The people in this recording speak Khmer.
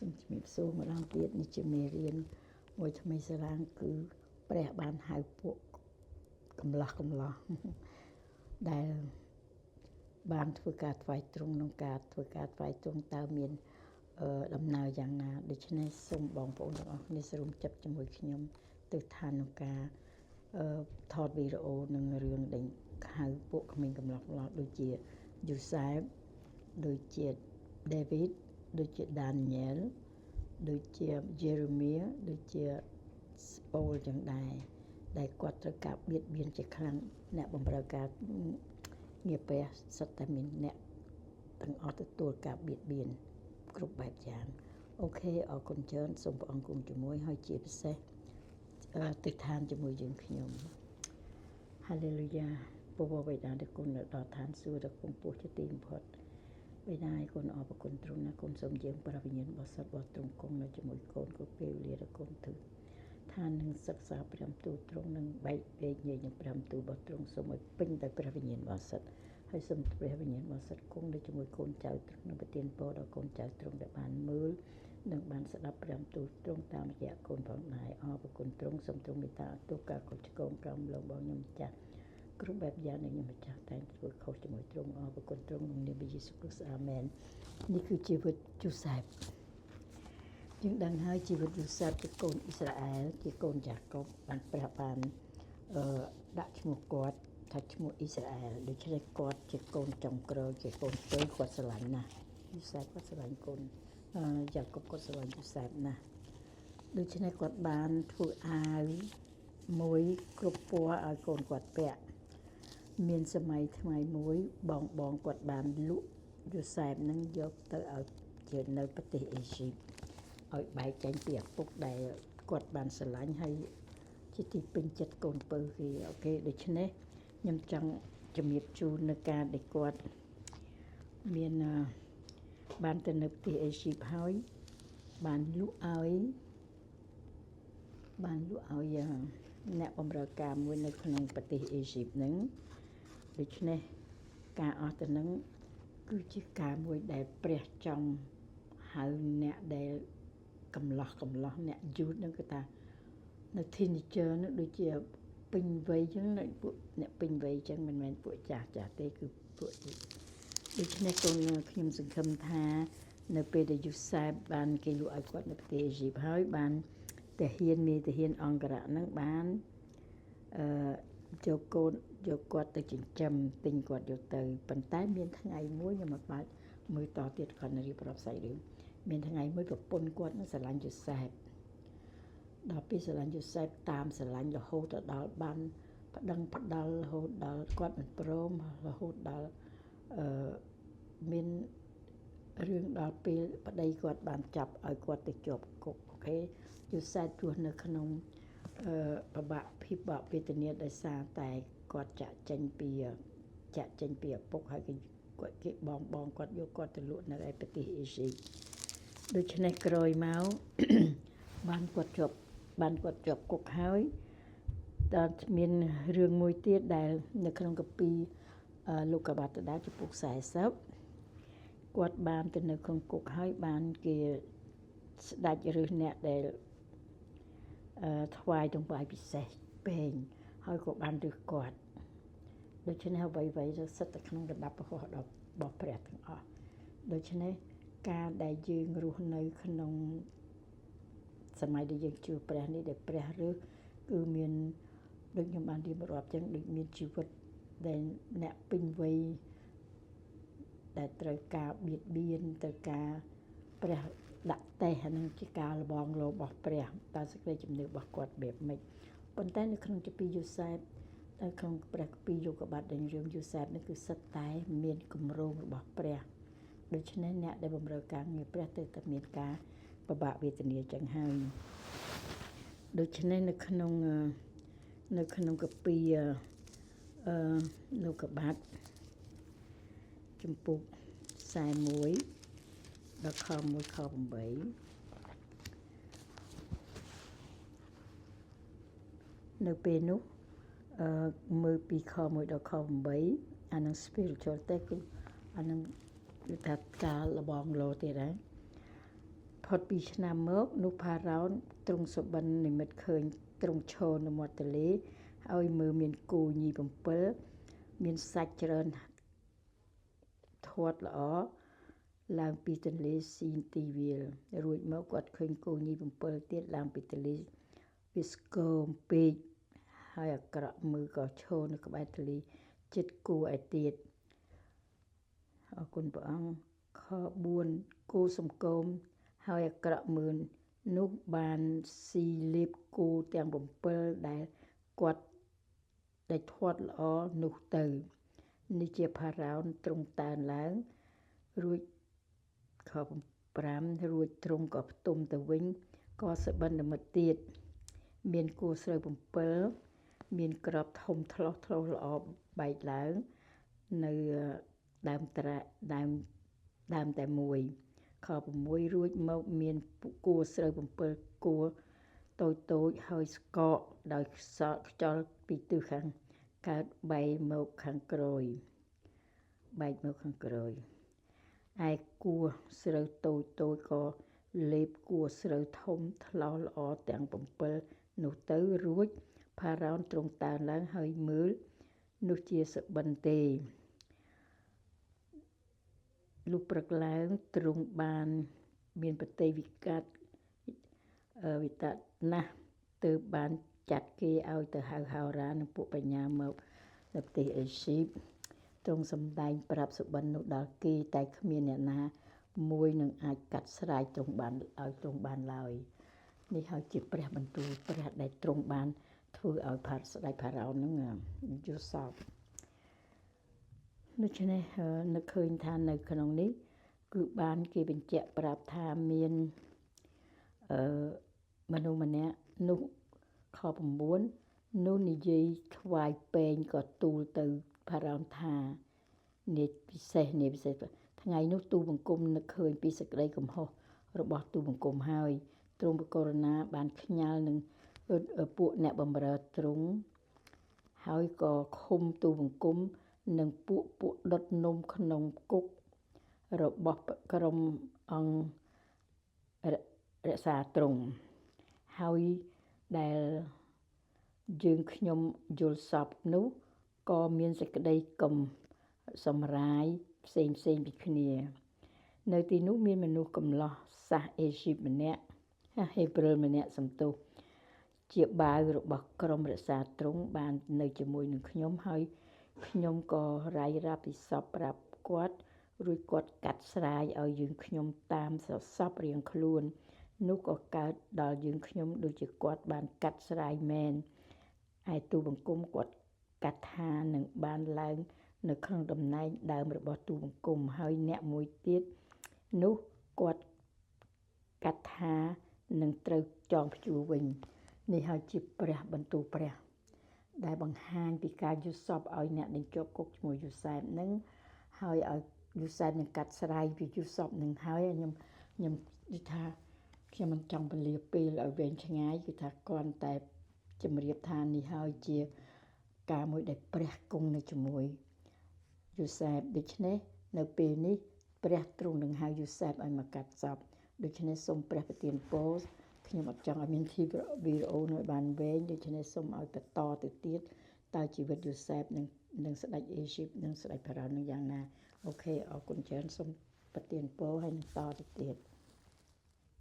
សូមជំរាបសួរម្ដងទៀតនេះជាមេរៀនមួយថ្មីសាឡាងគឺព្រះបានហៅពួកកំឡោះដែលបានធ្វើការថ្វាយទ្រង់ក្នុងការធ្វើការថ្វាយទ្រង់តើមានដំណើរយ៉ាងណាដូច្នេះសូមបងប្អូនទាំងអស់គ្នារួមចិត្តជាមួយខ្ញុំទៅឋានក្នុងការថតវីដេអូនឹងរឿងដែលហៅពួកក្មេងកំឡោះដូចជាយូសែបដូចជាដាវីតដូចជាដានីយ៉ែលដូចជាយេរេមៀដូចជាស្ប៉ូលចឹងដែរដែលគាត់ត្រូវការបៀតបៀនជាខ្លាំងអ្នកបម្រើការងារព្រះសិតតែមានអ្នកទាំងអស់ទទួលការបៀតបៀនគ្រប់បែបយ៉ាងអូខេអរគុណច្រើនសូមព្រះអង្គគង់ជាមួយហើយជាពិសេសទិដ្ឋានជាមួយយើងខ្ញុំហាឡេលូយ៉ាព្រះបិតាដែលគុណដល់ឋានសួគ៌ដ៏ខ្ពង់ខ្ពស់ជាទីបំផុតបិតាឯគុណអរគុណទ្រង់ណាគុណសូមយើងព្រះវិញ្ញាណបរិសុទ្ធរបស់ទ្រង់គង់នៅជាមួយកូនគ្រប់ពេលវេលាដ៏គុណធឹកឋាននឹងសិក្សាព្រះបន្ទូលទ្រង់នឹងបែកពេកញែកនឹងព្រះបន្ទូលរបស់ទ្រង់សូមឲ្យពេញដោយព្រះវិញ្ញាណបរិសុទ្ធហើយសូមព្រះវិញ្ញាណបរិសុទ្ធគង់នៅជាមួយកូនចៅទ្រង់នឹងប្រទានពរដល់កូនចៅទ្រង់ដែលបានមើលនិងបានស្ដាប់ព្រះបន្ទូលទ្រង់តាមរយៈកូនផងដែរអរគុណទ្រង់សូមទ្រង់មេត្តាទោសការខុសឆ្គងក្រំលងបងខ្ញុំម្ចាស់គ្រប់បែបយ៉ាងដែលខ្ញុំម្ចាស់តែងធ្វើខុសជាមួយទ្រង់អរគុណទ្រង់ក្នុងនាមព្រះយេស៊ូវគ្រីស្ទអាមែននេះគឺជីវិតយូសែបយើងដឹងហើយជីវិតយូសែបជាកូនអ៊ីស្រាអែលជាកូនយ៉ាកុបបានព្រះបានដាក់ឈ្មោះគាត់ថាឈ្មោះអ៊ីស្រាអែលដូច្នេះគាត់ជាកូនចុងក្រោយជាកូនស្រីគាត់ស្រឡាញ់ណាស់យូសែបគាត់ស្រឡាញ់កូនយ៉ាកុបគាត់ស្រឡាញ់យូសែបណាស់ដូច្នេះគាត់បានធ្វើអាវមួយគ្រប់ពណ៌ឲ្យកូនគាត់ពាក់មានសម័យថ្ងៃមួយបងគាត់បានលក់យូសែបនឹងយកទៅឲ្យជានៅប្រទេសអេស៊ីបឲ្យបែកចេញពីឪពុកដែលគាត់បានស្រឡាញ់ហើយជាទីពេញចិត្តកូនពៅគេអូខេដូច្នេះខ្ញុំចង់ជំរាបជូននៅការដែលគាត់មានបានទៅនៅប្រទេសអេស៊ីបហើយបានលក់ឲ្យអ្នកបម្រើការមួយនៅក្នុងប្រទេសអេស៊ីបហ្នឹងដូច្នេះការអស់ទៅនឹងគឺជាការមួយដែលព្រះចង់ហៅអ្នកដែលកំឡោះអ្នកយូតហ្នឹងគឺថានៅ teenager នោះដូចជាពេញវ័យចឹងពួកអ្នកពេញវ័យចឹងមិនមែនពួកចាស់ទេគឺពួកដូច្នេះកូនខ្ញុំសង្ឃឹមថានៅពេលដែលយូសែបបានគេលក់ឲ្យគាត់នៅប្រទេសអេស៊ីបហើយបានទាហានអង្គរៈហ្នឹងបានយកគាត់ទៅចិញ្ចឹមទិញគាត់យកទៅប៉ុន្តែមានថ្ងៃមួយខ្ញុំមកបាច់មើលតទៀតគាត់រៀបរាប់សាច់រឿងមានថ្ងៃមួយប្រពន្ធគាត់នឹងស្រឡាញ់យូសែបដល់ពេលស្រឡាញ់យូសែបតាមស្រឡាញ់រហូតដល់បានប្តឹងផ្ដាល់រហូតដល់គាត់មិនព្រមរហូតដល់មានរឿងដល់ពេលប្តីគាត់បានចាប់ឲ្យគាត់ទៅជាប់គុកអូខេយូសែបរស់នៅក្នុងពិបាកវេទនាដោយសារតែគាត់ចាក់ចេញពីឪពុកហើយគេបងគាត់យកគាត់ទៅលក់នៅឯប្រទេសអេស៊ីបដូច្នេះក្រោយមកបានគាត់ជាប់គុកហើយដល់មានរឿងមួយទៀតដែលនៅក្នុងកាពីលោកុបាតតាចំពុក40គាត់បានទៅនៅក្នុងគុកហើយបានគេស្ដេចឬអ្នកដែលថ្វាយទង្វាយពិសេសពេងហើយក៏បានរឹសគាត់ដូច្នេះអ្វីទៅសិតតែក្នុងระดับរបស់ព្រះទាំងអស់ដូច្នេះការដែលយើងរស់នៅក្នុងសម័យដែលយើងជួបព្រះនេះដែលព្រះរើសគឺមានដូចខ្ញុំបានរៀបរាប់ចឹងដូចមានជីវិតដែលអ្នកពេញវ័យដែលត្រូវការបៀតបៀនត្រូវការព្រះដាក់តេះហ្នឹងជាការលបងលោរបស់ព្រះតើសេចក្តីជំនឿរបស់គាត់បែបម៉េចប៉ុន្តែនៅក្នុងកាពីយូសែបនៅក្នុងព្រះកាពីលោកុបាតដែលរឿងយូសែបនេះគឺសិតតែមានគម្រោងរបស់ព្រះដូច្នេះអ្នកដែលបម្រើការងារព្រះទៅតែមានការពិបាកវេទនាចឹងហើយដូច្នេះនៅក្នុងកាពីលោកុបាតចំពុក41ដល់ខ1ខ8នៅពេលនោះមើលពីខ1ដល់ខ8អានឹង spiritual តែគឺអានឹងគឺថាការលបងលោទៀតដែរផ ផុតពីឆ្នាំមកនោះផារ៉ោនទ្រង់សុបិននិមិត្តឃើញទ្រង់ឈរនៅមាត់ទន្លេហើយមើលមានគោញី7មានសាច់ច្រើនធាត់ល្អឡើងពីទន្លេស៊ីនទីវាលរួចមកគាត់ឃើញគោញី7ទៀតឡើងពីទន្លេវាស្គមពេកហើយអាក្រក់មើលក៏ឈរនៅក្បែរទន្លេចិត្តគោឯទៀតអរគុណព្រះអង្គខ4គោសំគមហើយអាក្រក់មើលនោះបានស៊ីលេបគោទាំង7ដែលគាត់ដែលធាត់ល្អនោះទៅនេះជាផារ៉ោនទ្រង់តើនឡើងរួចខ5រួចទ្រង់ក៏ផ្ទុំទៅវិញក៏សុបិននិមិត្តទៀតមានគោស្រូវ7មានក្របធំថ្លោះល្អបែកឡើងនៅដើមតែមួយខ6រួចមកមានគួរស្រូវ7គួរតូចហើយស្កកដោយខ្យល់ពីទិសខាងកើតបែកមកខាងក្រោយឯគួរស្រូវតូចក៏លេបគួរស្រូវធំថ្លោះល្អទាំង7នោះទៅរួចផារ៉ោនទ្រង់តើនឡើងហើយមើលនោះជាសុបិនទេលុះព្រឹកឡើងទ្រង់បានមានប្រតិវិកាតវិតណាស់ទើបបានចាត់គេឲ្យទៅហៅហោរានិងពួកបញ្ញាមកនៅប្រទេសអេស៊ីបទ្រង់សម្ដែងប្រាប់សុបិននោះដល់គេតែគ្មានអ្នកណាមួយនឹងអាចកាត់ស្រាយទ្រង់បានឡើយនេះហើយជាព្រះបន្ទូលព្រះដែលទ្រង់បានធ្វើឲ្យស្ដេចផារ៉ោននឹងយល់សប្តិដូច្នេះនឹកឃើញថានៅក្នុងនេះគឺបានគេបញ្ជាក់ប្រាប់ថាមានមនុស្សម្នាក់នោះខ9នោះនិយាយថ្វាយពេងក៏ទូលទៅផារ៉ោនថានាពិសេសថ្ងៃនោះទូលបង្គំនឹកឃើញពីសេចក្តីកំហុសរបស់ទូលបង្គំហើយទ្រង់បករុណាបានខ្ញាល់នឹងពួកអ្នកបម្រើទ្រង់ហើយក៏ឃុំទូលបង្គំនិងពួកដុតនំក្នុងគុករបស់ក្រុមអង្គរក្សាទ្រង់ហើយដែលយើងខ្ញុំយល់សពនោះក៏មានសេចក្តីសម្រាយផ្សេងពីគ្នានៅទីនោះមានមនុស្សកំឡោះសាសអេស៊ីបម្នាក់ហេព្រើរម្នាក់សំទោសជាបាវរបស់ក្រុមរក្សាទ្រង់បាននៅជាមួយនឹងខ្ញុំហើយខ្ញុំក៏រាយរាប់ពីសពប្រាប់គាត់រួចគាត់កាត់ស្រាយឲ្យយើងខ្ញុំតាមសពរៀងខ្លួននោះក៏កើតដល់យើងខ្ញុំដូចជាគាត់បានកាត់ស្រាយមែនឯទូបង្គំគាត់កាត់ថានឹងបានឡើងនៅក្នុងតំណែងដើមរបស់ទូបង្គំហើយអ្នកមួយទៀតនោះគាត់កាត់ថានឹងត្រូវចងព្យួរវិញនេះហើយជាព្រះបន្ទូលព្រះដែលបង្ហាញពីការយល់សប្តិឲ្យអ្នកដែលជាប់គុកឈ្មោះយូសែបនឹងហើយឲ្យយូសែបនឹងកាត់ស្រាយពីយូសប្តិនឹងហើយខ្ញុំនិយាយថាខ្ញុំមិនចង់ពលាពេលឲ្យវែងឆ្ងាយគឺថាគ្រាន់តែជម្រាបថានេះហើយជាការមួយដែលព្រះគង់នៅជាមួយយូសែបដូច្នេះនៅពេលនេះព្រះទ្រង់នឹងហៅយូសែបឲ្យមកកាត់សពដូច្នេះសូមព្រះប្រទានពរខ្ញុំអត់ចង់ឲ្យមានវីដេអូនោះបានវែងដូច្នេះសូមឲ្យបន្តទៅទៀតតើជីវិតយូសែបនឹងស្ដេចអេស៊ីបនិងស្ដេចផារ៉ោននឹងយ៉ាងណាអូខេអរគុណច្រើនសូមប្រទានពរឲ្យនឹងតទៅទៀត